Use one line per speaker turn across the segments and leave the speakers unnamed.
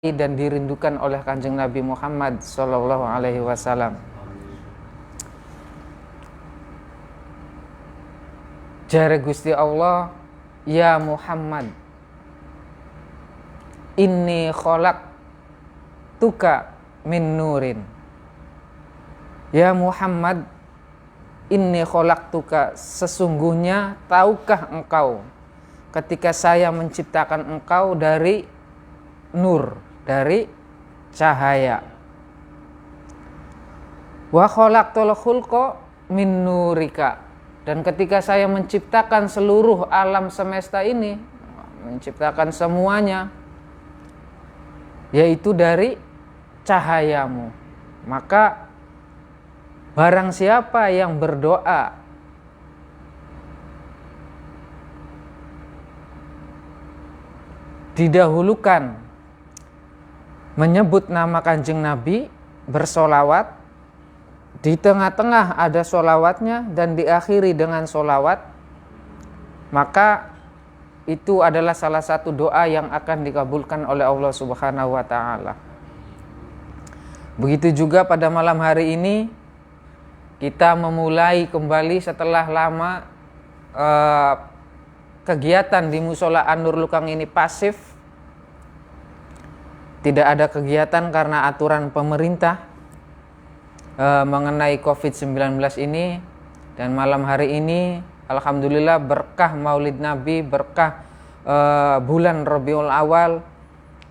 dan dirindukan oleh Kanjeng Nabi Muhammad Sallallahu Alaihi Wasallam. Jare Gusti Allah, ya Muhammad, inni khalaqtuka min nurin. Ya Muhammad, inni khalaqtuka, sesungguhnya tahukah engkau ketika saya menciptakan engkau dari nur, dari cahaya. Wa khalaqtul khulqa min nurika, dan ketika saya menciptakan seluruh alam semesta ini, menciptakan semuanya, yaitu dari cahayamu. Maka barang siapa yang berdoa didahulukan menyebut nama Kanjeng Nabi, bersolawat, di tengah-tengah ada solawatnya dan diakhiri dengan solawat, maka itu adalah salah satu doa yang akan dikabulkan oleh Allah Subhanahu wa Ta'ala. Begitu juga pada malam hari ini kita memulai kembali setelah lama kegiatan di Musola An-Nur Lukang ini pasif. Tidak ada kegiatan karena aturan pemerintah mengenai COVID-19 ini. Dan malam hari ini alhamdulillah berkah Maulid Nabi, berkah bulan Rabiul Awal,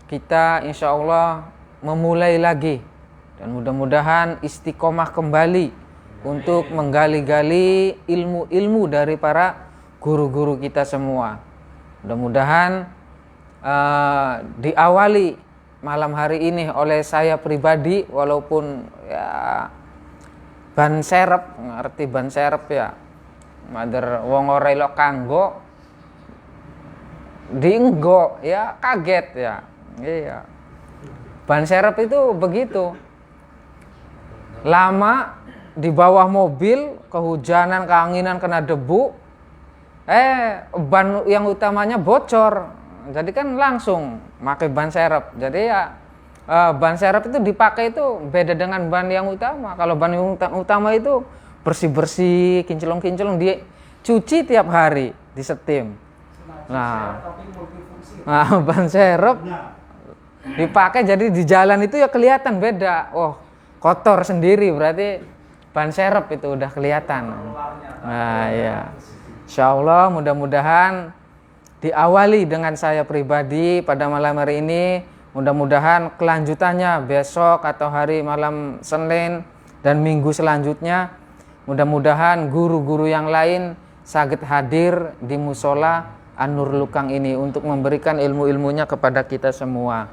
kita insya Allah memulai lagi. Dan mudah-mudahan istiqomah kembali untuk menggali-gali ilmu-ilmu dari para guru-guru kita semua. Mudah-mudahan diawali malam hari ini oleh saya pribadi, walaupun ya ban serep, ngerti ban serep ya, mader wong ora elo kanggo dienggo ya, kaget ya. Iya, ban serep itu begitu, lama di bawah mobil, kehujanan, keanginan, kena debu, ban yang utamanya bocor. Jadi kan langsung pakai ban serep. Jadi ya ban serep itu dipakai itu beda dengan ban yang utama. Kalau ban yang utama itu bersih-bersih, kinclong-kinclong, dicuci tiap hari, disetim. Nah, ban serep dipakai jadi di jalan itu ya kelihatan beda. Oh, kotor sendiri, berarti ban serep itu udah kelihatan. Nah, ya. Insyaallah mudah-mudahan diawali dengan saya pribadi pada malam hari ini, mudah-mudahan kelanjutannya besok atau hari malam Senin dan minggu selanjutnya, mudah-mudahan guru-guru yang lain saged hadir di Musola An-Nur Lukang ini untuk memberikan ilmu-ilmunya kepada kita semua.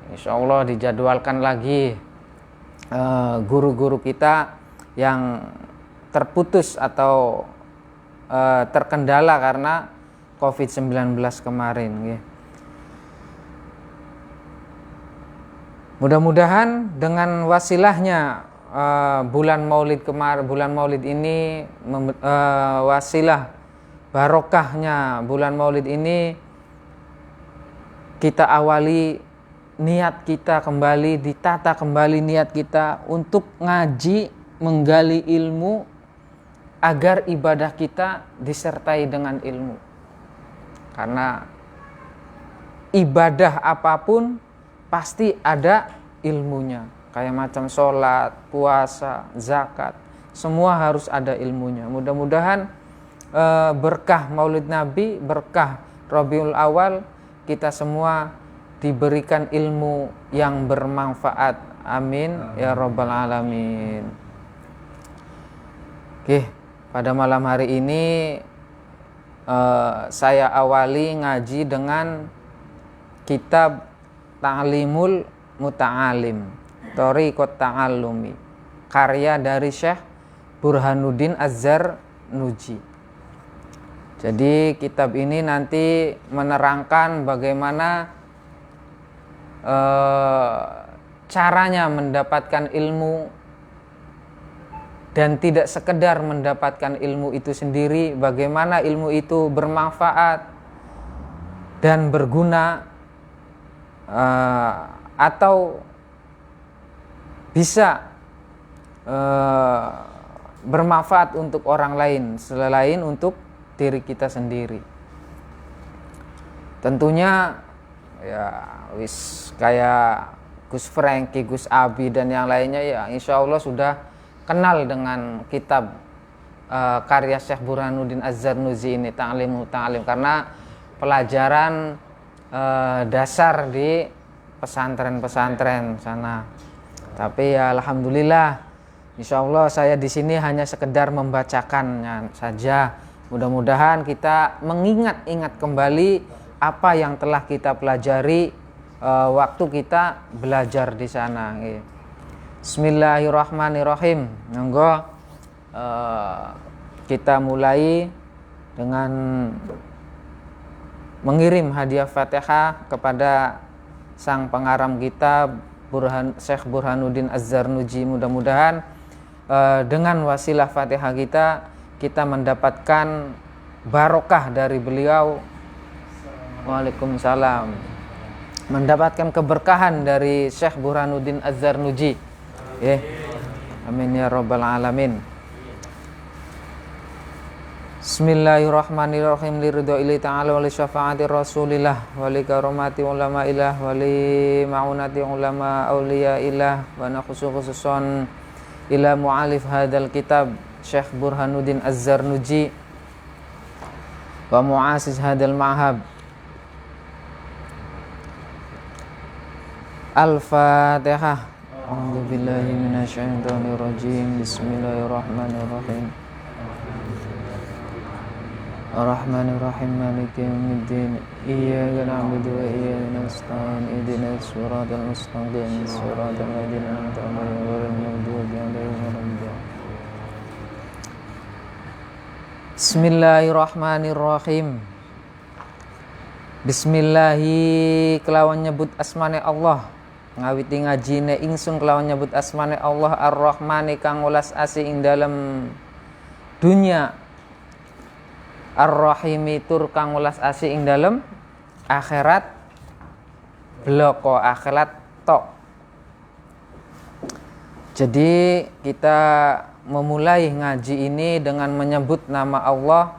Insya Allah dijadwalkan lagi guru-guru kita yang terputus atau terkendala karena COVID-19 kemarin ya. Mudah-mudahan dengan wasilahnya bulan Maulid ini, wasilah barokahnya bulan Maulid ini, kita awali niat kita kembali, ditata kembali niat kita untuk ngaji, menggali ilmu agar ibadah kita disertai dengan ilmu. Karena ibadah apapun pasti ada ilmunya. Kayak macam sholat, puasa, zakat, semua harus ada ilmunya. Mudah-mudahan berkah Maulid Nabi, berkah Rabiul Awal, kita semua diberikan ilmu yang bermanfaat. Amin ya Rabbal Alamin. Oke, pada malam hari ini saya awali ngaji dengan kitab Ta'limul Muta'alim, Thariqat Ta'allumi, karya dari Syekh Burhanuddin Az-Zarnuji. Jadi kitab ini nanti menerangkan bagaimana caranya mendapatkan ilmu, dan tidak sekedar mendapatkan ilmu itu sendiri, bagaimana ilmu itu bermanfaat dan berguna atau bisa bermanfaat untuk orang lain selain untuk diri kita sendiri. Tentunya ya wis kayak Gus Franky, Gus Abi dan yang lainnya ya insya Allah sudah kenal dengan kitab karya Syekh Burhanuddin Az-Zarnuji ini, Ta'limu Ta'lim, karena pelajaran dasar di pesantren-pesantren sana. Tapi ya alhamdulillah, insya Allah saya di sini hanya sekedar membacakannya saja. Mudah-mudahan kita mengingat-ingat kembali apa yang telah kita pelajari waktu kita belajar di sana. Bismillahirrahmanirrahim. Monggo kita mulai dengan mengirim hadiah Fatihah kepada sang pengarang kita Syekh Burhanuddin Az-Zarnuji. Mudah-mudahan dengan wasilah Fatihah kita mendapatkan barokah dari beliau. Waalaikumsalam. Mendapatkan keberkahan dari Syekh Burhanuddin Az-Zarnuji. Amin ya rabbal alamin. Bismillahirrahmanirrahim. Liridho'illah ta'ala wa li syafa'ati rasulillah wa li karomati ulama ilah wa li ma'unati ulama awliya ilah wa nakhususon ila mu'alif hadal kitab Syekh Burhanuddin Az-Zarnuji wa mu'asis hadal ma'hab. Al-Fatihah. A'udzu billahi minasyaitonir rajim. Bismillahirrahmanirrahim. Ar-Rahmanir-Rahim, Maliki yaumiddin. Iyyaka na'budu wa iyyaka nasta'in. Ihdinas siratal mustaqim, siratal ladzina an'amta 'alaihim ghairil maghdubi 'alaihim waladdallin. Bismillahirrahmanirrahim. Bismillahi kelawan nyebut asmane Allah, ngawiti ngajine ingsun kelawan nyebut asmane Allah Ar-Rahmani kang welas asih ing dalem dunya, Ar-Rahimi tur kang welas asih ing dalem akhirat, bloko akhirat tok. Jadi kita memulai ngaji ini dengan menyebut nama Allah.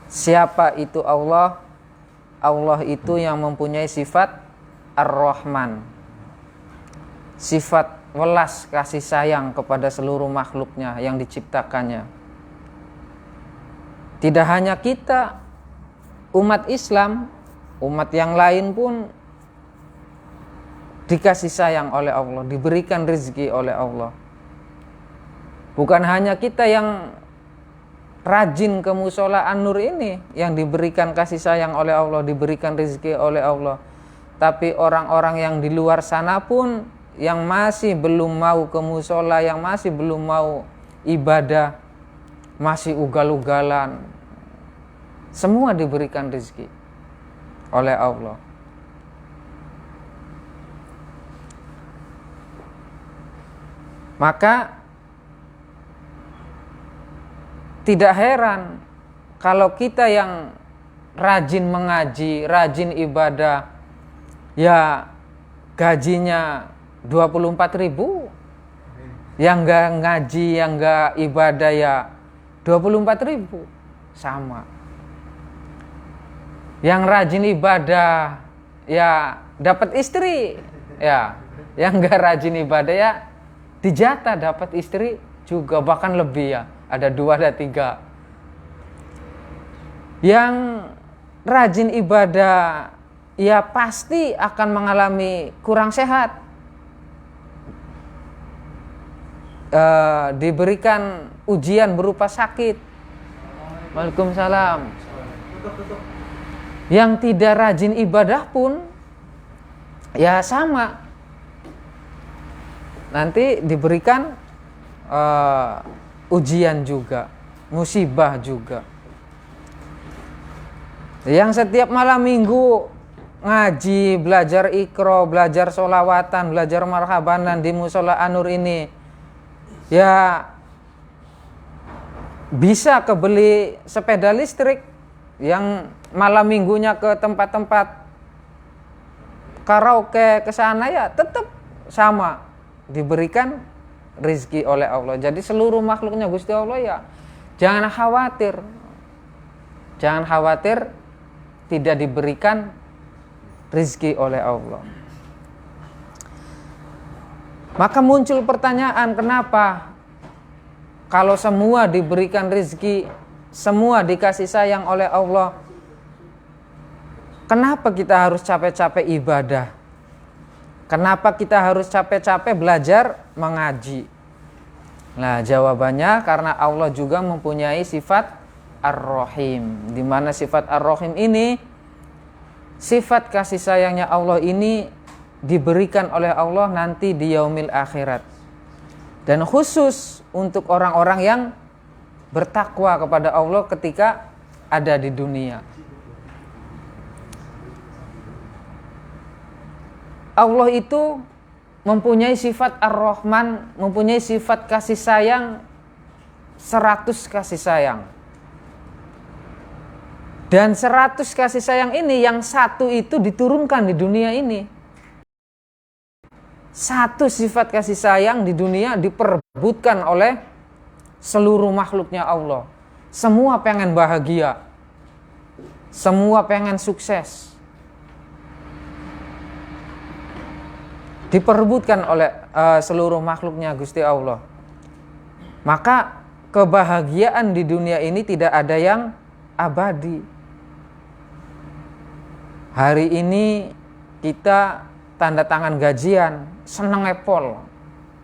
Siapa itu Allah? Allah itu yang mempunyai sifat Ar-Rahman, sifat welas kasih sayang kepada seluruh makhluknya yang diciptakannya. Tidak hanya kita, umat Islam, umat yang lain pun dikasih sayang oleh Allah, diberikan rezeki oleh Allah. Bukan hanya kita yang rajin ke musola An-Nur ini yang diberikan kasih sayang oleh Allah, diberikan rezeki oleh Allah, tapi orang-orang yang di luar sana pun yang masih belum mau ke musola, yang masih belum mau ibadah, masih ugal-ugalan, semua diberikan rezeki oleh Allah. Maka tidak heran kalau kita yang rajin mengaji, rajin ibadah, ya gajinya 24.000, yang enggak ngaji, yang enggak ibadah ya 24.000, sama. Yang rajin ibadah ya dapat istri, ya yang enggak rajin ibadah ya dijatah dapat istri juga, bahkan lebih ya, ada 2 ada 3. Yang rajin ibadah ya pasti akan mengalami kurang sehat, diberikan ujian berupa sakit. Waalaikumsalam. Yang tidak rajin ibadah pun ya sama, nanti diberikan ujian juga, musibah juga. Yang setiap malam minggu ngaji, belajar ikro, belajar sholawatan, belajar marhabanan di musola An-Nur ini, ya bisa kebeli sepeda listrik yang malam minggunya ke tempat-tempat karaoke ke sana ya tetap sama diberikan rizki oleh Allah. Jadi seluruh makhluknya Gusti Allah ya jangan khawatir. Jangan khawatir tidak diberikan rizki oleh Allah. Maka muncul pertanyaan, kenapa kalau semua diberikan rizki, semua dikasih sayang oleh Allah, kenapa kita harus capek-capek ibadah? Kenapa kita harus capek-capek belajar mengaji? Nah, jawabannya karena Allah juga mempunyai sifat Ar-Rahim. Di mana sifat Ar-Rahim ini, sifat kasih sayangnya Allah ini diberikan oleh Allah nanti di yaumil akhirat. Dan khusus untuk orang-orang yang bertakwa kepada Allah ketika ada di dunia. Allah itu mempunyai sifat Ar-Rahman, mempunyai sifat kasih sayang 100 kasih sayang. Dan 100 kasih sayang ini yang satu itu diturunkan di dunia ini. Satu sifat kasih sayang di dunia diperebutkan oleh seluruh makhluknya Allah. Semua pengen bahagia. Semua pengen sukses. Diperebutkan oleh seluruh makhluknya Gusti Allah. Maka kebahagiaan di dunia ini tidak ada yang abadi. Hari ini kita tanda tangan gajian, seneng epol.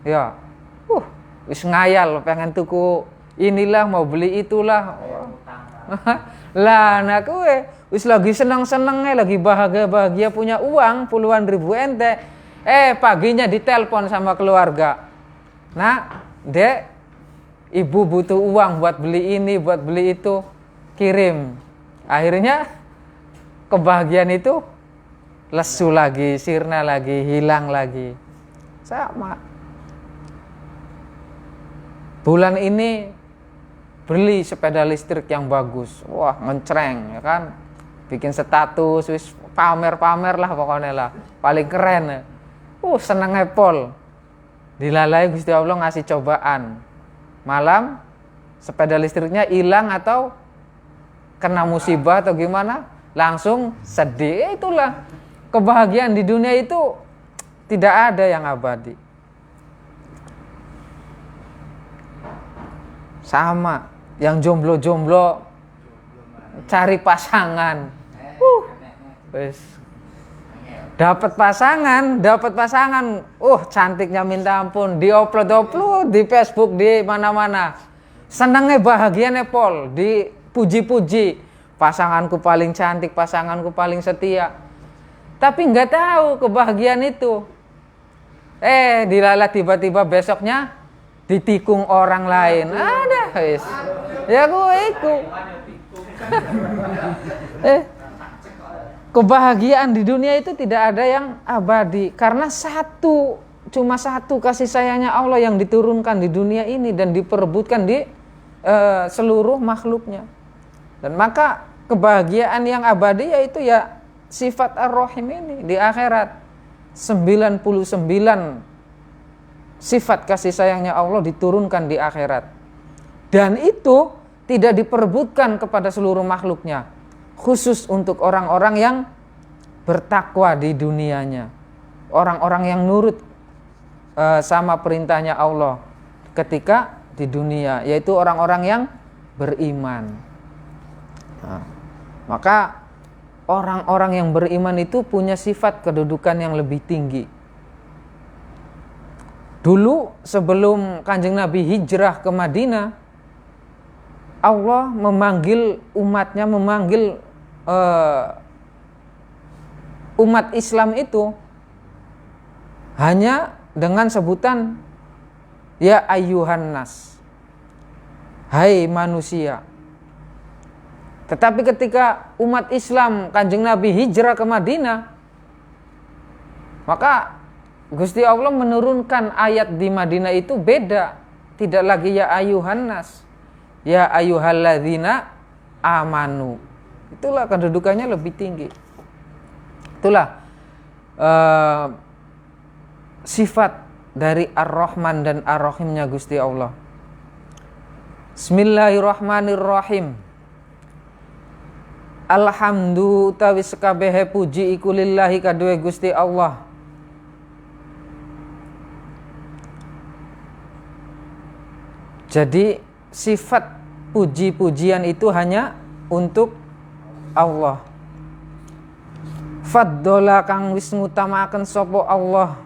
Ya. Wis ngayal pengen tuku inilah, mau beli itulah. Lah anak kowe wis lagi seneng-senenge, lagi bahagia-bahagia punya uang puluhan ribu ente. Paginya ditelepon sama keluarga. Nak, Dek, ibu butuh uang buat beli ini, buat beli itu. Kirim. Akhirnya kebahagiaan itu lesu lagi, sirna lagi, hilang lagi. Sama. Bulan ini beli sepeda listrik yang bagus. Wah, ngencreng ya kan. Bikin status, wis pamer-pamer lah pokoknya lah. Paling keren. Seneng ngepol. Dilalai Gusti Allah ngasih cobaan. Malam sepeda listriknya hilang atau kena musibah atau gimana, langsung sedih. Itulah kebahagiaan di dunia itu tidak ada yang abadi. Sama yang jomblo-jomblo cari pasangan. Wes dapat pasangan, cantiknya minta ampun, diupload di Facebook, di mana-mana. Senangnya bahagianya Pol, dipuji-puji. Pasanganku paling cantik, pasanganku paling setia. Tapi nggak tahu kebahagiaan itu. Dilalah tiba-tiba besoknya ditikung orang lain. Ada, guys. Ya gue ikut. Kebahagiaan di dunia itu tidak ada yang abadi karena cuma satu kasih sayangnya Allah yang diturunkan di dunia ini dan diperebutkan di seluruh makhluknya. Dan maka kebahagiaan yang abadi yaitu ya sifat Ar-Rahim ini di akhirat. 99 sifat kasih sayangnya Allah diturunkan di akhirat. Dan itu tidak diperebutkan kepada seluruh makhluknya. Khusus untuk orang-orang yang bertakwa di dunianya. Orang-orang yang nurut sama perintahnya Allah ketika di dunia, yaitu orang-orang yang beriman. Nah, maka orang-orang yang beriman itu punya sifat kedudukan yang lebih tinggi. Dulu sebelum Kanjeng Nabi hijrah ke Madinah, Allah memanggil umatnya, memanggil umat Islam itu hanya dengan sebutan ya ayyuhan nas, hai manusia. Tetapi ketika umat Islam Kanjeng Nabi hijrah ke Madinah, maka Gusti Allah menurunkan ayat di Madinah itu beda, tidak lagi ya ayyuhan nas, ya ayyuhalladzina amanu. Itulah kedudukannya lebih tinggi. Itulah sifat dari Ar-Rahman dan Ar-Rahimnya Gusti Allah. Bismillahirrahmanirrahim. Alhamdu utawi sekabehe puji iku lillahi kaduwe Gusti Allah. Jadi sifat puji-pujian itu hanya untuk Allah. Faddola kang wis ngutamaken sapa Allah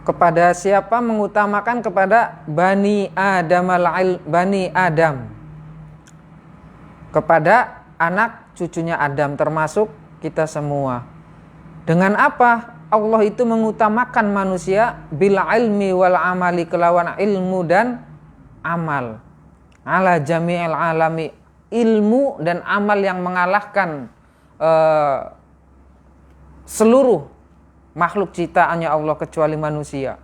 kepada siapa? Mengutamakan kepada Bani Adam, kepada anak cucunya Adam, termasuk kita semua. Dengan apa Allah itu mengutamakan manusia? Bil ilmi wal amali, kelawan ilmu dan amal. Ala jami'il alami, ilmu dan amal yang mengalahkan seluruh makhluk ciptaannya Allah kecuali manusia.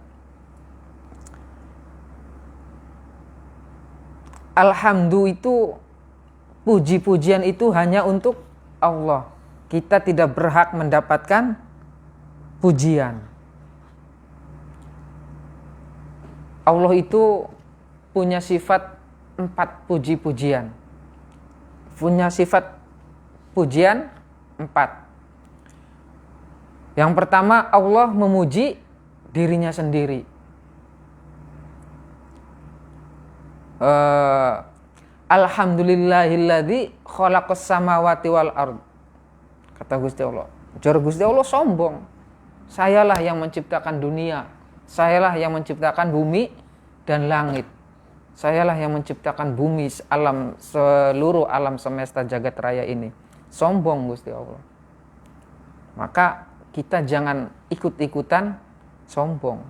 Alhamdulillah itu, puji-pujian itu hanya untuk Allah. Kita tidak berhak mendapatkan pujian. Allah itu punya sifat 4 puji-pujian. Punya sifat pujian 4. Yang pertama, Allah memuji dirinya sendiri. Alhamdulillahilladzi khalaqas samawati wal ard. Kata Gusti Allah. Jar Gusti Allah sombong. Sayalah yang menciptakan dunia. Sayalah yang menciptakan bumi dan langit. Sayalah yang menciptakan bumi, alam, seluruh alam semesta jagat raya ini. Sombong Gusti Allah. Maka kita jangan ikut-ikutan sombong.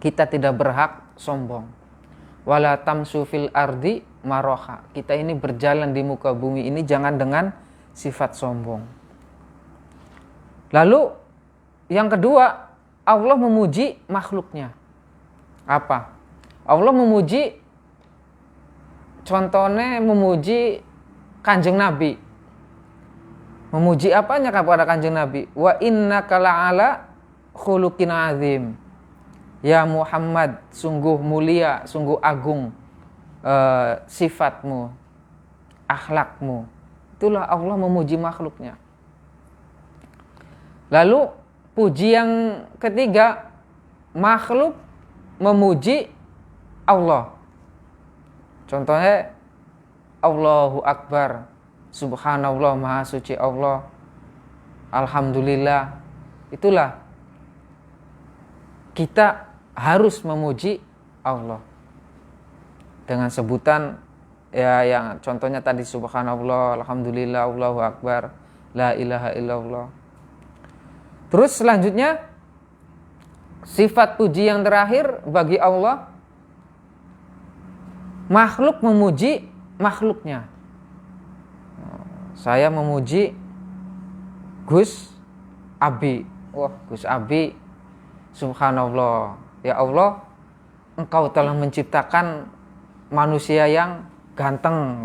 Kita tidak berhak sombong. Wala tamsu fil ardi maroha. Kita ini berjalan di muka bumi ini jangan dengan sifat sombong. Lalu yang kedua, Allah memuji makhluknya. Apa? Allah memuji, contohnya memuji Kanjeng Nabi. Memuji apanya kepada Kanjeng Nabi? Wa innaka la'ala khuluqin azim. Ya Muhammad, sungguh mulia, sungguh agung sifatmu, akhlakmu. Itulah Allah memuji makhluknya. Lalu puji yang ketiga, makhluk memuji Allah. Contohnya Allahu Akbar, Subhanallah, Maha Suci Allah, Alhamdulillah. Itulah kita harus memuji Allah dengan sebutan ya yang contohnya tadi Subhanallah, Alhamdulillah, Allahu Akbar, La ilaha illallah. Terus selanjutnya sifat puji yang terakhir bagi Allah, makhluk memuji makhluknya. Saya memuji Gus Abi. Wah, Gus Abi, subhanallah. Ya Allah, Engkau telah menciptakan manusia yang ganteng.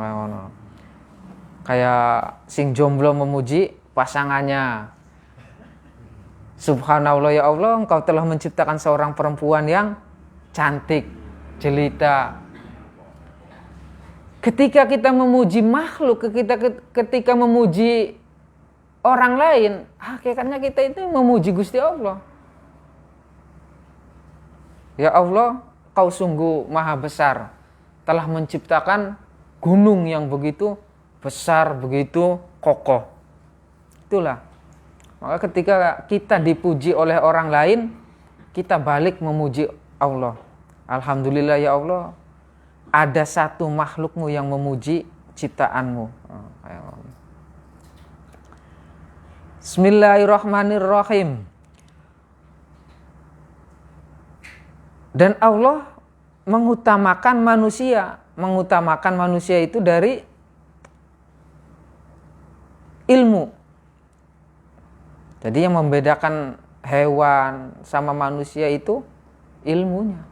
Kayak sing jomblo memuji pasangannya. Subhanallah, ya Allah, Engkau telah menciptakan seorang perempuan yang cantik, jelita. Ketika kita memuji makhluk, ketika memuji orang lain, hakikatnya kita itu memuji Gusti Allah. Ya Allah, Kau sungguh maha besar, telah menciptakan gunung yang begitu besar, begitu kokoh. Itulah. Maka ketika kita dipuji oleh orang lain, kita balik memuji Allah. Alhamdulillah ya Allah, ada satu makhlukmu yang memuji ciptaanmu. Bismillahirrahmanirrahim. Dan Allah mengutamakan manusia itu dari ilmu. Jadi yang membedakan hewan sama manusia itu ilmunya.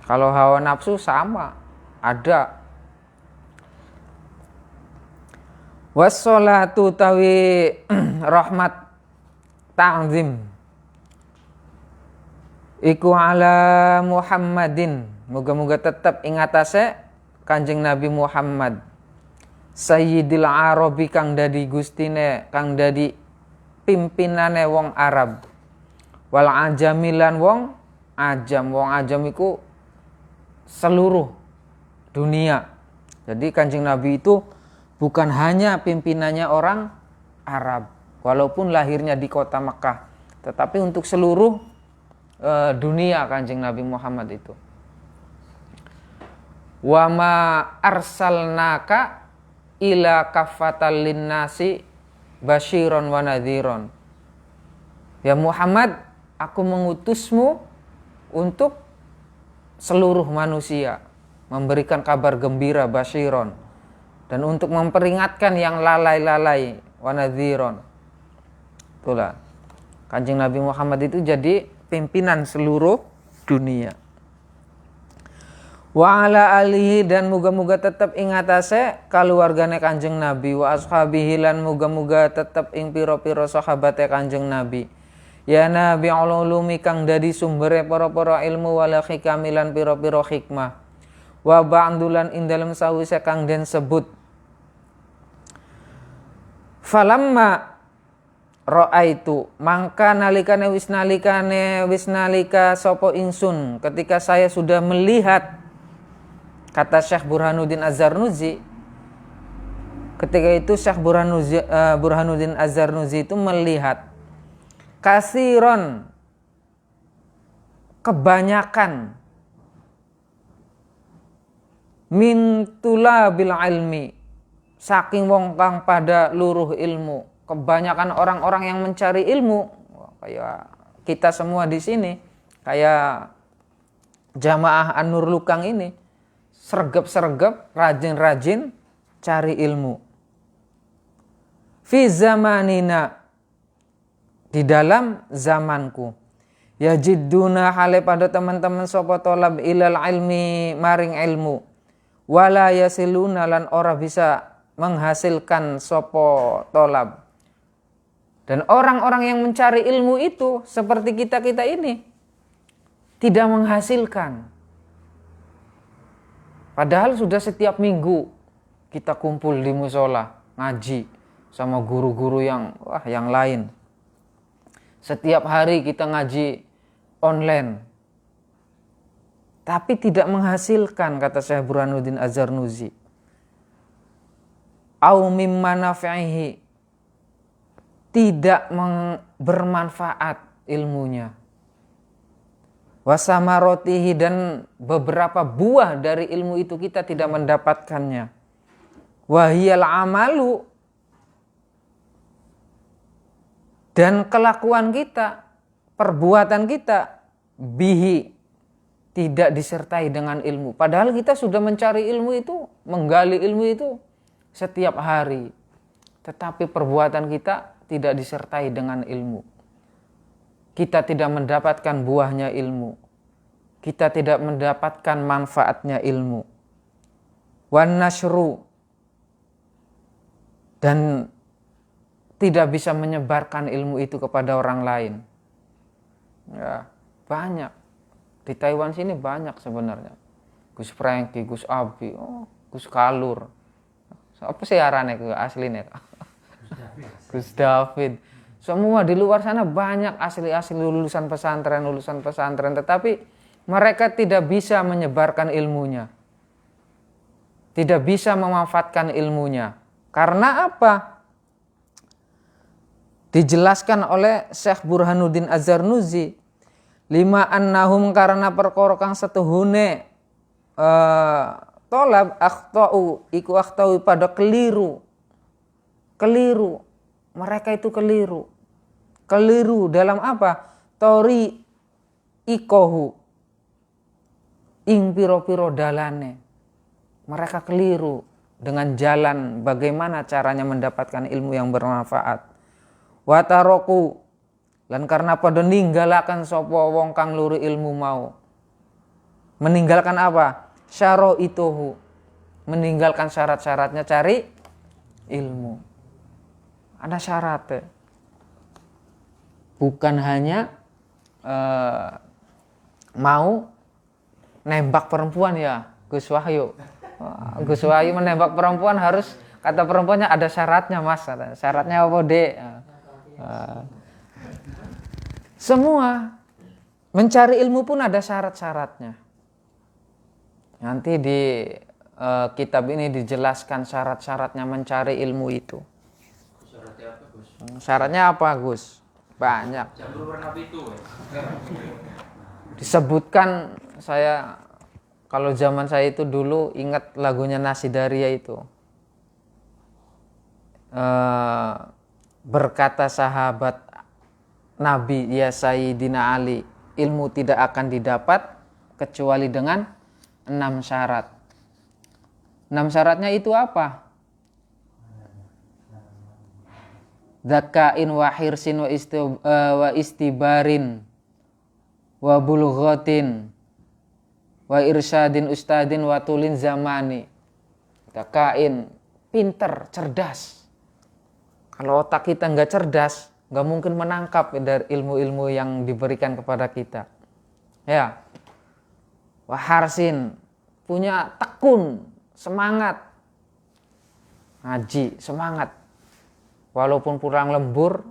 Kalau hawa nafsu sama, ada. Wassalatu tawi rahmat ta'zim iku ala Muhammadin, moga-moga tetap ingatase Kanjeng Nabi Muhammad, Sayyidil Arabi kang dadi gustine, kang dadi pimpinane wong Arab, wal ajamilan wong ajam iku seluruh dunia. Jadi Kanjeng Nabi itu bukan hanya pimpinannya orang Arab, walaupun lahirnya di kota Mekah, tetapi untuk seluruh dunia Kanjeng Nabi Muhammad itu. Wa ma arsalnaka ila kafatal linnasi basyiron wa nadhiron. Ya Muhammad, aku mengutusmu untuk seluruh manusia, memberikan kabar gembira, basyiron, dan untuk memperingatkan yang lalai-lalai, wa nadhiron. Itulah Kanjeng Nabi Muhammad itu jadi pimpinan seluruh dunia. Wa ala alihi, dan muga-muga tetap ingatase kaluargane Kanjeng Nabi, wa ashabihi, lan muga-muga tetap ing pira-pira sahabate Kanjeng Nabi. Ya Nabi ulumi kang dadi sumbere para-para ilmu, wala hikamilan pira-pira hikmah. Wa ba'dulan ing dalem sawise kang den sebut. Falamma ra'aitu, mangka nalikane wis nalika sapa ingsun, ketika saya sudah melihat, kata Syekh Burhanuddin Az-Zarnuji, ketika itu Syekh Burhanuddin Az-Zarnuji itu melihat kasiron, kebanyakan, min tulabil ilmi, saking wong kang pada luruh ilmu, kebanyakan orang-orang yang mencari ilmu, kayak kita semua di sini, kayak jamaah An-Nur Lukang ini, sergap-sergap, rajin-rajin cari ilmu. Fi zamanina, di dalam zamanku, yajidduna hale pada teman-teman sapa tolab ilal ilmi maring ilmu, wala yasiluna lan ora bisa menghasilkan sapa tolab. Dan orang-orang yang mencari ilmu itu seperti kita-kita ini tidak menghasilkan. Padahal sudah setiap minggu kita kumpul di musola ngaji sama guru-guru yang lain. Setiap hari kita ngaji online. Tapi tidak menghasilkan, kata Syekh Burhanuddin Az-Zarnuji. Au mimma nafi'ihi, tidak bermanfaat ilmunya. Wasamarotihi, dan beberapa buah dari ilmu itu kita tidak mendapatkannya. Wahiyal amalu, dan kelakuan kita, perbuatan kita, bihi, tidak disertai dengan ilmu. Padahal kita sudah mencari ilmu itu, menggali ilmu itu setiap hari. Tetapi perbuatan kita tidak disertai dengan ilmu. Kita tidak mendapatkan buahnya ilmu. Kita tidak mendapatkan manfaatnya ilmu. Wan nasyru, dan tidak bisa menyebarkan ilmu itu kepada orang lain. Ya, banyak. Di Taiwan sini banyak sebenarnya. Gus Franky, Gus Abi, Gus Kalur. Apa sih arane ke aslinya? Gus David. Semua di luar sana banyak asli-asli lulusan pesantren, tetapi mereka tidak bisa menyebarkan ilmunya. Tidak bisa memanfaatkan ilmunya. Karena apa? Dijelaskan oleh Syekh Burhanuddin Az-Zarnuji, lima annahum, karena perkara kang setuhune tolab akhtau iku akhtau pada keliru. Mereka itu keliru dalam apa? Tori ikohu, ing piro-piro dalane. Mereka keliru dengan jalan bagaimana caranya mendapatkan ilmu yang bermanfaat. Wataroku, dan karena pada ninggalakan sapa wong kang luru ilmu mau. Meninggalkan apa? Syaro ituhu, meninggalkan syarat-syaratnya cari ilmu. Ada syaratnya. Bukan hanya mau nembak perempuan ya, Gus Wahyu. Gus Wahyu menembak perempuan harus, kata perempuannya ada syaratnya Mas. Syaratnya apa Dek? Semua mencari ilmu pun ada syarat-syaratnya. Nanti di kitab ini dijelaskan syarat-syaratnya mencari ilmu itu.
Syaratnya apa, Gus?
Syaratnya apa, Gus? Banyak.
Jamur warna itu.
Disebutkan, saya kalau zaman saya itu dulu ingat lagunya Nasidaria itu. Berkata sahabat Nabi ya Sayyidina Ali, ilmu tidak akan didapat kecuali dengan 6 syarat. 6 syaratnya itu apa? Dzakain wa hirsin wa istibarin wa bulghatin wa irsyadin ustadin wa tulin zamani. Dzakain, pinter, cerdas. Kalau otak kita nggak cerdas, nggak mungkin menangkap dari ilmu-ilmu yang diberikan kepada kita. Ya. Wa harsin, punya tekun, semangat. Ngaji, semangat. Walaupun kurang lembur,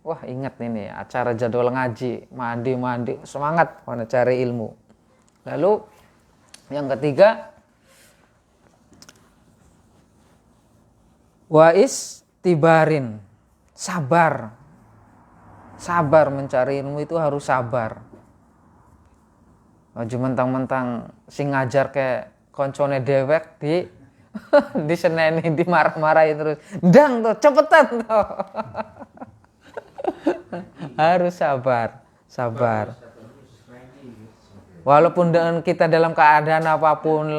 wah ingat ini acara jadwal ngaji, mandi, semangat pada cari ilmu. Lalu yang ketiga, wa istibarin, sabar. Sabar mencari ilmu itu harus sabar. Maju mentang-mentang sing ngajar kayak koncone dewek di seneni, dimarah-marahin terus. Ndang tuh, cepetan tuh. Harus sabar. Walaupun dengan kita dalam keadaan apapun,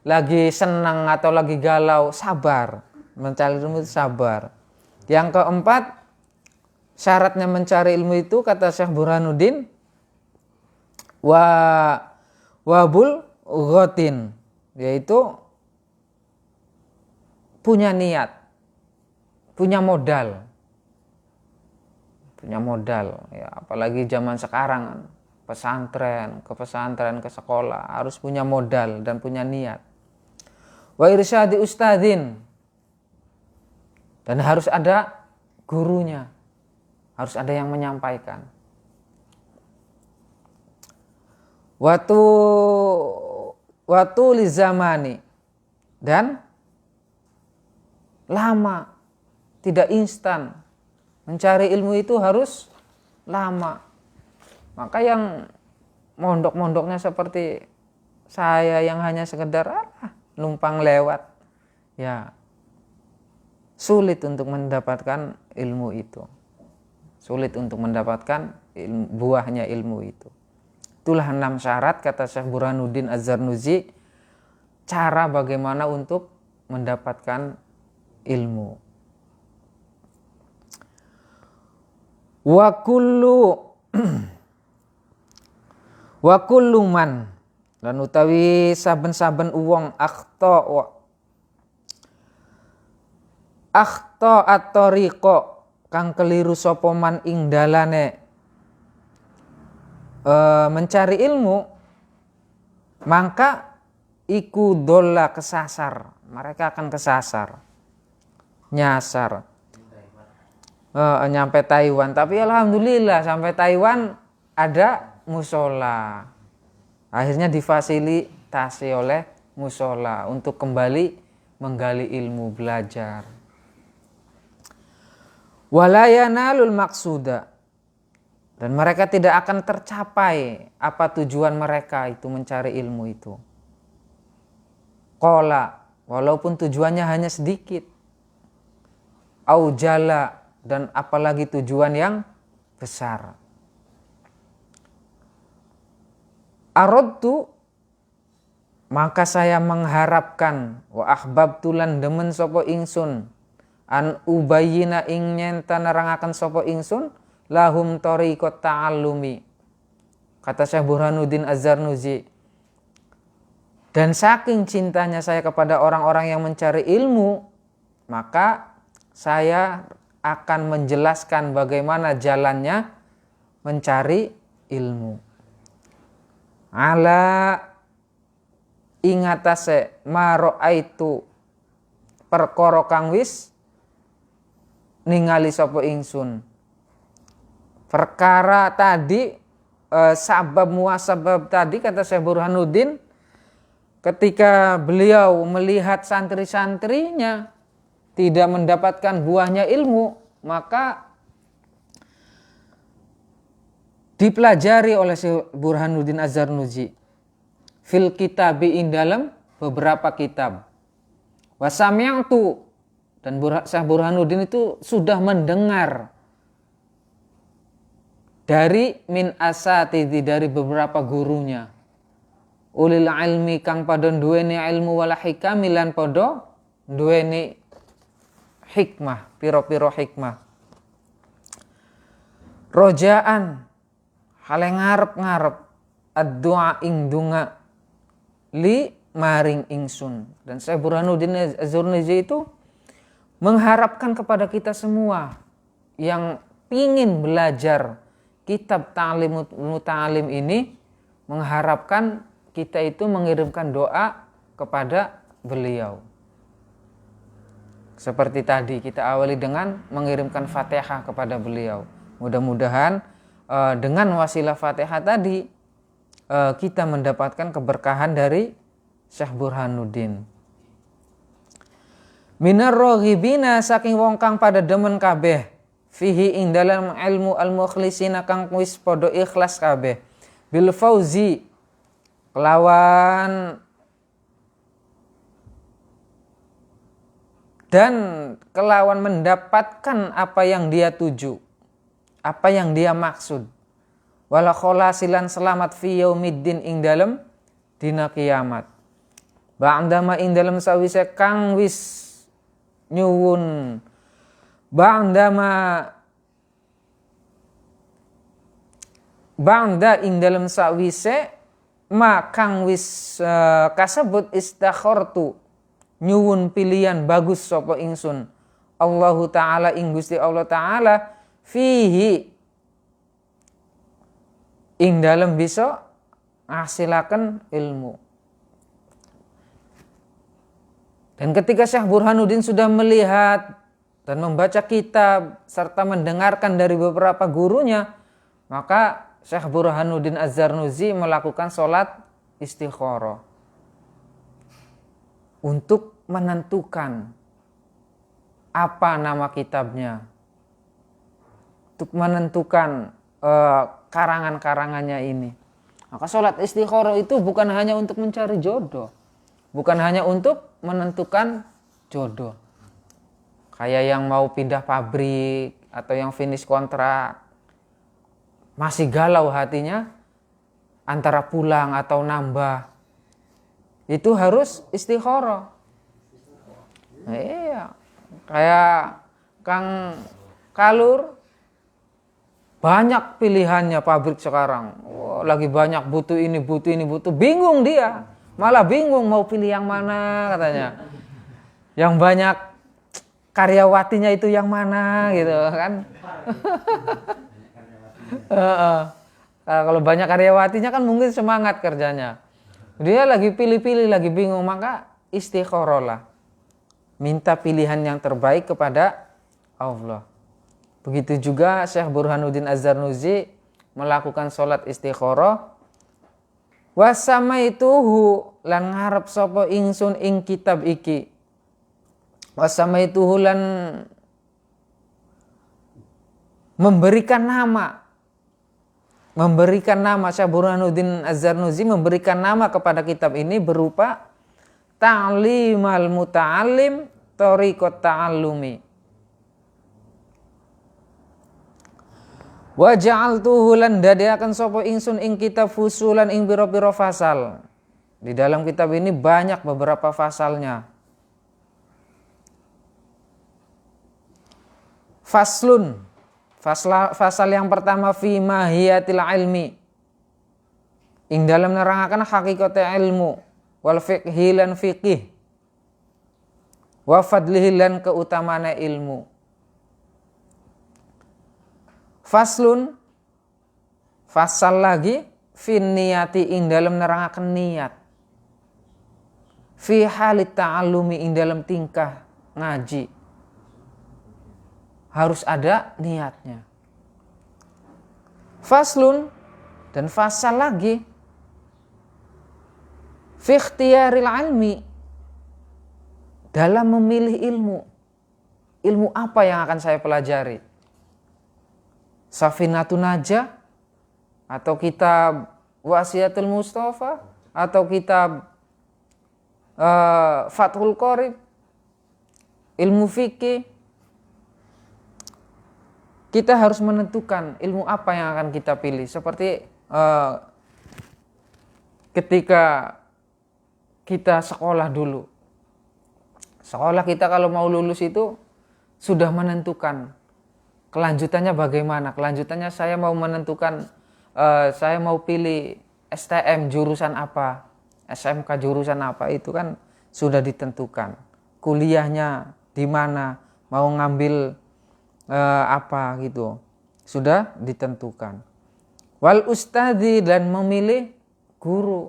lagi senang atau lagi galau, sabar. Mencari ilmu itu sabar. Yang keempat, syaratnya mencari ilmu itu kata Syekh Burhanuddin, wabul ghotin, yaitu punya niat, punya modal ya, apalagi zaman sekarang ke pesantren, ke sekolah harus punya modal dan punya niat. Wa irsyadi ustadin, dan harus ada gurunya, harus ada yang menyampaikan. Watu li zamani, dan lama, tidak instan. Mencari ilmu itu harus lama. Maka yang mondok-mondoknya seperti saya yang hanya sekedar numpang lewat, ya sulit untuk mendapatkan ilmu itu. Sulit untuk mendapatkan buahnya ilmu itu. Itulah 6 syarat kata Syekh Burhanuddin Az-Zarnuji, cara bagaimana untuk mendapatkan ilmu. Wa kullu man, dan utawi saben-saben uwong akhta at-tariqa kang keliru sapa man ing dalane mencari ilmu, maka iku dolla kesasar, mereka akan kesasar, nyasar. Nyampe Taiwan, tapi alhamdulillah sampai Taiwan ada musola. Akhirnya difasilitasi oleh musola untuk kembali menggali ilmu, belajar. Walayanalul maksuda, dan mereka tidak akan tercapai apa tujuan mereka itu mencari ilmu itu. Qala, walaupun tujuannya hanya sedikit. Aujala, dan apalagi tujuan yang besar. Aradtu, maka saya mengharapkan, wa ahbabtu lan demen sapa ingsun, an ubayyina ing nyenta nerangaken sapa ingsun lahum tariqat ta'allumi. Kata Syekh Burhanuddin Az-Zarnuji, dan saking cintanya saya kepada orang-orang yang mencari ilmu, maka saya akan menjelaskan bagaimana jalannya mencari ilmu. Ala ingatase maro'aitu perkara kang wis ningali sapa ingsun. Perkara tadi sabab muasabab tadi kata Syekh Burhanuddin, ketika beliau melihat santri-santrinya tidak mendapatkan buahnya ilmu, maka dipelajari oleh Syekh Burhanuddin Az-Zarnuji fil kitabi ing dalam beberapa kitab. Wasami'tu, dan Syekh Burhanuddin itu sudah mendengar dari min asatidhi, dari beberapa gurunya, ulil ilmi kang padha duweni ilmu wala hikami lan padha duweni hikmah, piro-piro hikmah. Rojaan hale ngarep-ngarep ad-du'a ing dunga li maring ingsun. Dan Syekh Burhanuddin Az-Zarnuji itu mengharapkan kepada kita semua yang ingin belajar kitab Ta'lim Muta'alim ini, mengharapkan kita itu mengirimkan doa kepada beliau. Seperti tadi kita awali dengan mengirimkan Fatihah kepada beliau. Mudah-mudahan dengan wasilah Fatihah tadi kita mendapatkan keberkahan dari Syekh Burhanuddin. Minar rohibina, saking wong kang pada demen kabeh, fihi ing dalam ilmu al-mukhlisina kang wis padha ikhlas kabeh, bil fauzi kelawan dan kelawan mendapatkan apa yang dia tuju, apa yang dia maksud. Wala kholasilan selamat fi yaumiddin ing dalam dina kiamat. Ba'dama ing dalam sawise kang wis nyuwun, ba'da ing dalam sawise ma kang wis kasebut istakhartu, nyuwun pilihan bagus sapa ingsun, Allahu Ta'ala ing Gusti Allah Ta'ala, fihi ing dalem bisa ngasilaken ilmu. Dan ketika Syekh Burhanuddin sudah melihat dan membaca kitab serta mendengarkan dari beberapa gurunya, maka Syekh Burhanuddin Az-Zarnuji melakukan sholat istikharah untuk menentukan apa nama kitabnya, untuk menentukan karangan-karangannya ini. Maka sholat istikharah itu bukan hanya untuk mencari jodoh, bukan hanya untuk menentukan jodoh. Kayak yang mau pindah pabrik atau yang finish kontrak, masih galau hatinya antara pulang atau nambah, itu harus istikharah. Iya, kayak Kang Kalur, banyak pilihannya pabrik sekarang. Lagi banyak butuh ini, bingung dia. Malah bingung mau pilih yang mana katanya. Yang banyak karyawatinya itu yang mana gitu kan. Kalau banyak karyawatinya kan mungkin semangat kerjanya. Dia lagi pilih-pilih, lagi bingung, maka istikharah lah. Minta pilihan yang terbaik kepada Allah. Begitu juga Syekh Burhanuddin Az-Zarnuji melakukan sholat istikharah. Wasamaituhu lan ngarep sapa ingsun ing kitab iki. Wasamaituhu lan memberikan nama Syekh Burhanuddin Az-Zarnuji memberikan nama kepada kitab ini berupa Ta'limal Muta'allim Thariqat Ta'allumi. Wa ja'altuhu lan dadiaken sapa ingsun ing kitab fusulan ing pira-pira fasal. Di dalam kitab ini banyak beberapa fasalnya. Faslun, fasal yang pertama fi mahiyatil ilmi, ing dalam nerangaken hakikate ilmu, wal fiqhi lan fiqih. wa fadlihi lan keutamane ilmu. Faslun, fasal lagi fin niyati ing dalem nerangaken niat, fi halit ta'allumi ing dalem tingkah ngaji harus ada niatnya. Faslun, dan fasal lagi fi ikhtiyaril ilmi, dalam memilih ilmu. Ilmu apa yang akan saya pelajari? Safinatun Najah, atau kitab Wasiatul Mustafa, atau kitab Fathul Qorib, ilmu fikih. Kita harus menentukan ilmu apa yang akan kita pilih. Seperti ketika kita sekolah dulu. Sekolah kita kalau mau lulus itu sudah menentukan kelanjutannya bagaimana. Kelanjutannya saya mau menentukan, saya mau pilih STM jurusan apa, SMK jurusan apa, itu kan sudah ditentukan. Kuliahnya di mana, mau ngambil apa gitu, sudah ditentukan. Wal ustadzi, dan memilih guru.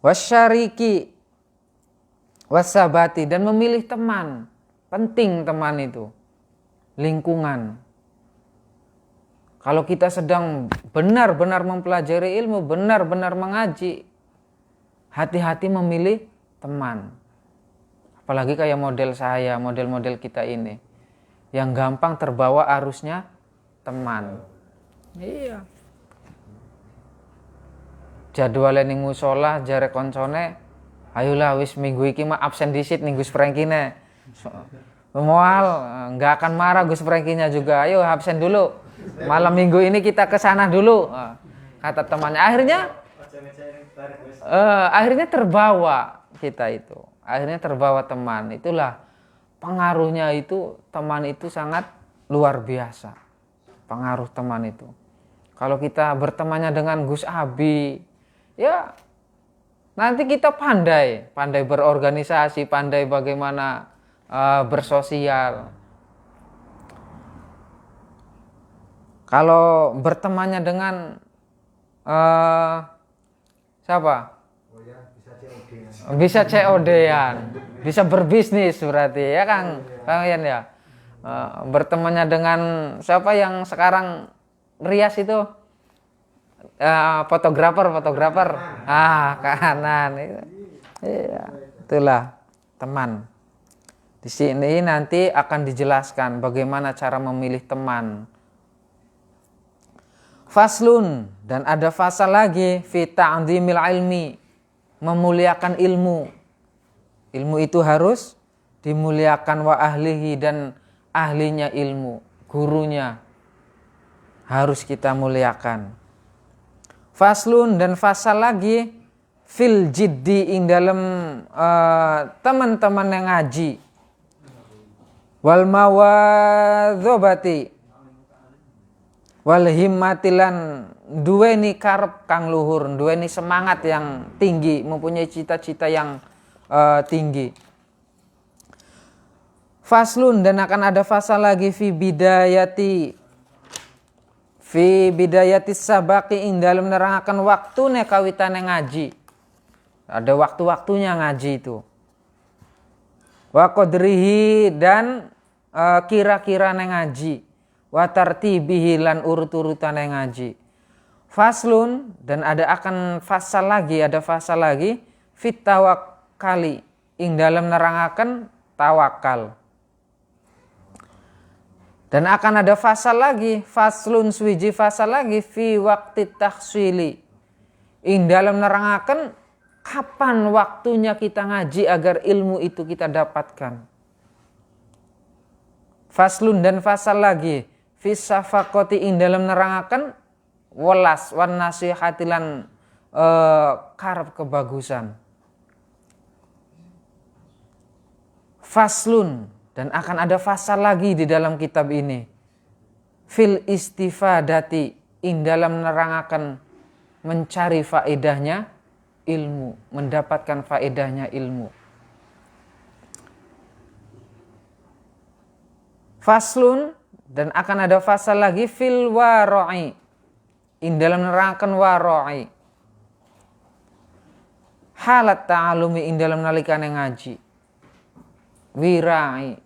Wasyariki wasabati, dan memilih teman. Penting teman itu, lingkungan. Kalau kita sedang benar-benar mempelajari ilmu, benar-benar mengaji, hati-hati memilih teman. Apalagi kayak model saya, model-model kita ini, yang gampang terbawa arusnya teman. Iya. Jadwalnya ning musola jare koncone, ayolah wis minggu iki mah absen disit ning Gus Frankine. Moal nggak akan marah Gus Frankinya juga. Ayo absen dulu. Malam minggu ini kita ke sana dulu. Kata temannya. Akhirnya terbawa kita itu. Akhirnya terbawa teman. Itulah pengaruhnya itu, teman itu sangat luar biasa. Pengaruh teman itu. Kalau kita bertemannya dengan Gus Abi, ya nanti kita pandai berorganisasi, pandai bagaimana bersosial. Kalau bertemannya dengan siapa? Bisa COD-an, bisa berbisnis berarti ya Kang Yan ya. Bertemannya dengan siapa yang sekarang rias itu? Fotografer. Kanan itu. Iya, itulah teman. Di sini nanti akan dijelaskan bagaimana cara memilih teman. Faslun, dan ada fasal lagi fi ta'dhimil ilmi, memuliakan ilmu. Ilmu itu harus dimuliakan, wa ahlihi, dan ahlinya ilmu, gurunya harus kita muliakan. Faslun, dan fasal lagi fil jiddi, ing dalam teman-teman yang ngaji. Wal mawadzobati, wal himmatilan, duweni karep kang luhur, duweni semangat yang tinggi, mempunyai cita-cita yang tinggi. Faslun, dan akan ada fasal lagi fi bidayati sabaqi, ing dalam nerangaken waktune kawitane ngaji. Ada waktu-waktunya ngaji itu. Wa qadrihi, dan kira-kira ngaji. Wa tartibihi, lan urut-urutane ngaji. Faslun, dan ada fasal lagi fit tawakkali, ing dalam nerangaken tawakal. Dan akan ada fasal lagi, faslun swiji fasal lagi fi waqti tahsili, ing dalam nerangaken kapan waktunya kita ngaji agar ilmu itu kita dapatkan. Faslun, dan fasal lagi fi safaqati, ing dalam nerangaken welas wan nasihatilan karep kebagusan. Faslun, dan akan ada fasal lagi di dalam kitab ini fil istifadati, ing dalam nerangaken mencari faedahnya ilmu, mendapatkan faedahnya ilmu. Faslun, dan akan ada fasal lagi fil wara'i, in dalam nerangkan wara'i, halat ta'alumi, in dalam nalikane ngaji. Wira'i,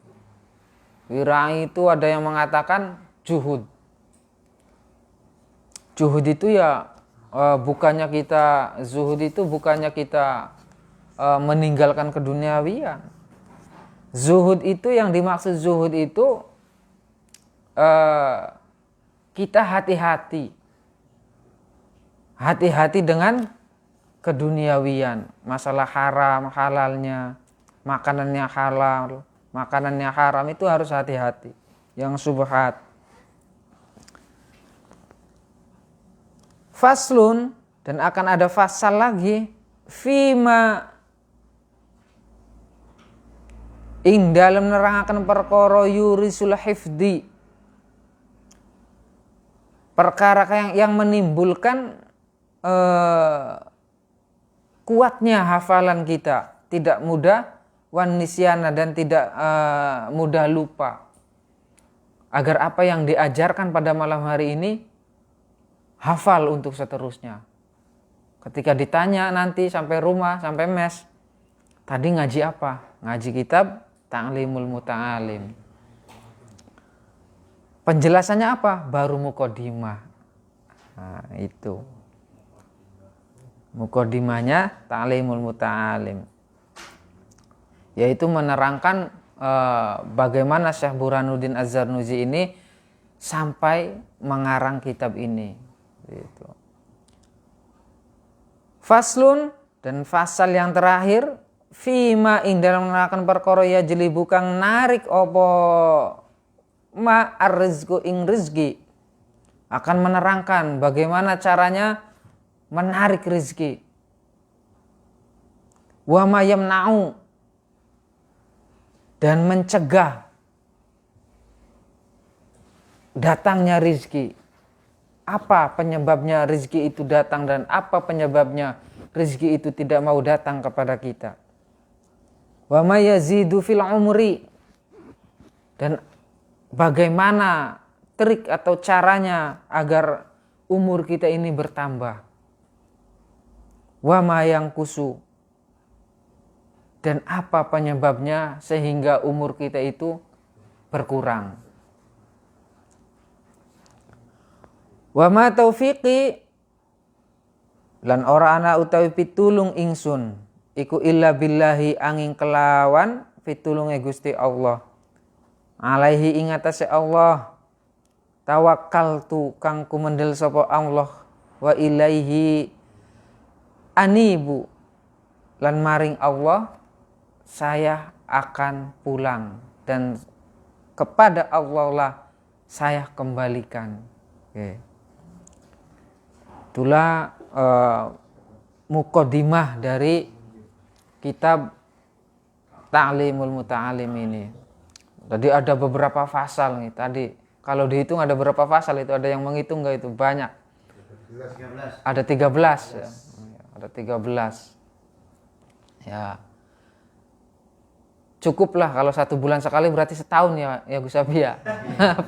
wira'i itu ada yang mengatakan juhud. Juhud itu ya bukannya kita, zuhud itu bukannya kita meninggalkan keduniawian. Zuhud itu, yang dimaksud zuhud itu kita hati-hati dengan keduniawian, masalah haram halalnya, makanannya halal, makanannya haram, itu harus hati-hati. Yang subhat. Faslun, dan akan ada fasal lagi fima, ing dalam nerangaken perkara yurisul hifdi, perkara yang menimbulkan kuatnya hafalan kita, tidak mudah wan nisyana, dan tidak mudah lupa, agar apa yang diajarkan pada malam hari ini hafal untuk seterusnya. Ketika ditanya nanti sampai rumah, sampai mes, tadi ngaji apa? Ngaji kitab Ta'limul Muta'alim. Penjelasannya apa? Baru muqaddimah. Nah, itu. Muqaddimahnya Ta'limul Muta'alim. Yaitu menerangkan bagaimana Syekh Burhanuddin Az-Zarnuji ini sampai mengarang kitab ini. Gitu. Faslun, dan fasal yang terakhir fima, ing dalam menerangkan perkara ya jeli bukang narik opo ma ar-rizqu ing rizki, akan menerangkan bagaimana caranya menarik rizki. Wa ma yamna'u, dan mencegah datangnya rizki. Apa penyebabnya rizki itu datang, dan apa penyebabnya rizki itu tidak mau datang kepada kita. Wa ma yazidu fil umri, dan bagaimana trik atau caranya agar umur kita ini bertambah. Wa ma yanqusu, dan apa penyebabnya sehingga umur kita itu berkurang. Wa ma taufiqi, lan ora ana utawi pitulung ingsun iku illa billahi, angin kelawan pitulunge Gusti Allah. Alaihi, ing atase Allah, tawakkaltu kang kumendel sapa Allah, wa ilaihi anibu, lan maring Allah saya akan pulang, dan kepada Allah lah saya kembalikan. Okay. Itulah muqaddimah dari kitab Ta'limul Muta'alim ini. Jadi ada beberapa fasal nih. Tadi kalau dihitung ada berapa fasal itu, ada yang menghitung enggak itu? Banyak.
13.
Ada 13 ya. Ada 13. Ya. Cukuplah kalau 1 bulan sekali, berarti setahun ya Gus Abi ya.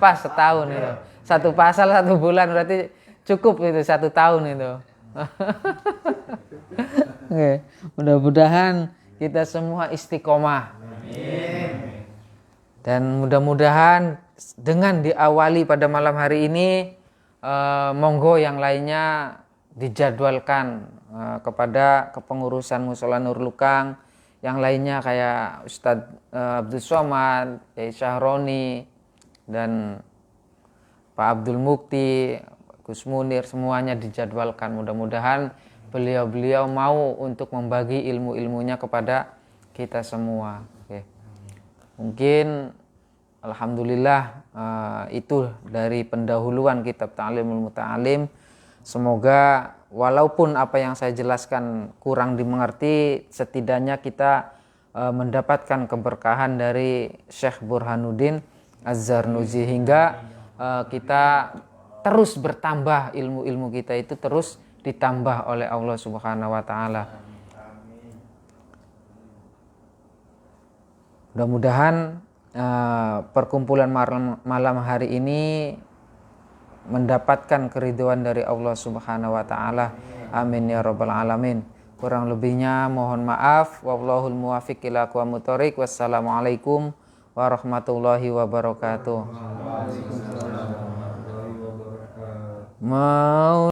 Pas setahun itu. 1 pasal 1 bulan berarti cukup itu 1 tahun itu. Oke, mudah-mudahan kita semua istiqomah. Amin. Dan mudah-mudahan dengan diawali pada malam hari ini, monggo yang lainnya dijadwalkan kepada kepengurusan Mushola Nur Lukang, yang lainnya kayak Ustadz Abdul Somad, Yai Syahroni, dan Pak Abdul Mukti, Gus Munir, semuanya dijadwalkan. Mudah-mudahan beliau-beliau mau untuk membagi ilmu-ilmunya kepada kita semua. Oke. Mungkin alhamdulillah itu dari pendahuluan kitab Ta'limul Muta'alim. Semoga walaupun apa yang saya jelaskan kurang dimengerti, setidaknya kita mendapatkan keberkahan dari Syekh Burhanuddin Az-Zarnuji, hingga kita terus bertambah, ilmu-ilmu kita itu terus ditambah oleh Allah Subhanahu wa taala. Mudah-mudahan perkumpulan malam hari ini mendapatkan keridhaan dari Allah Subhanahu wa taala. Amin ya rabbal alamin. Kurang lebihnya mohon maaf. Wallahul muwaffiq ila aqwamit thoriq. Wassalamualaikum warahmatullahi wabarakatuh. Mau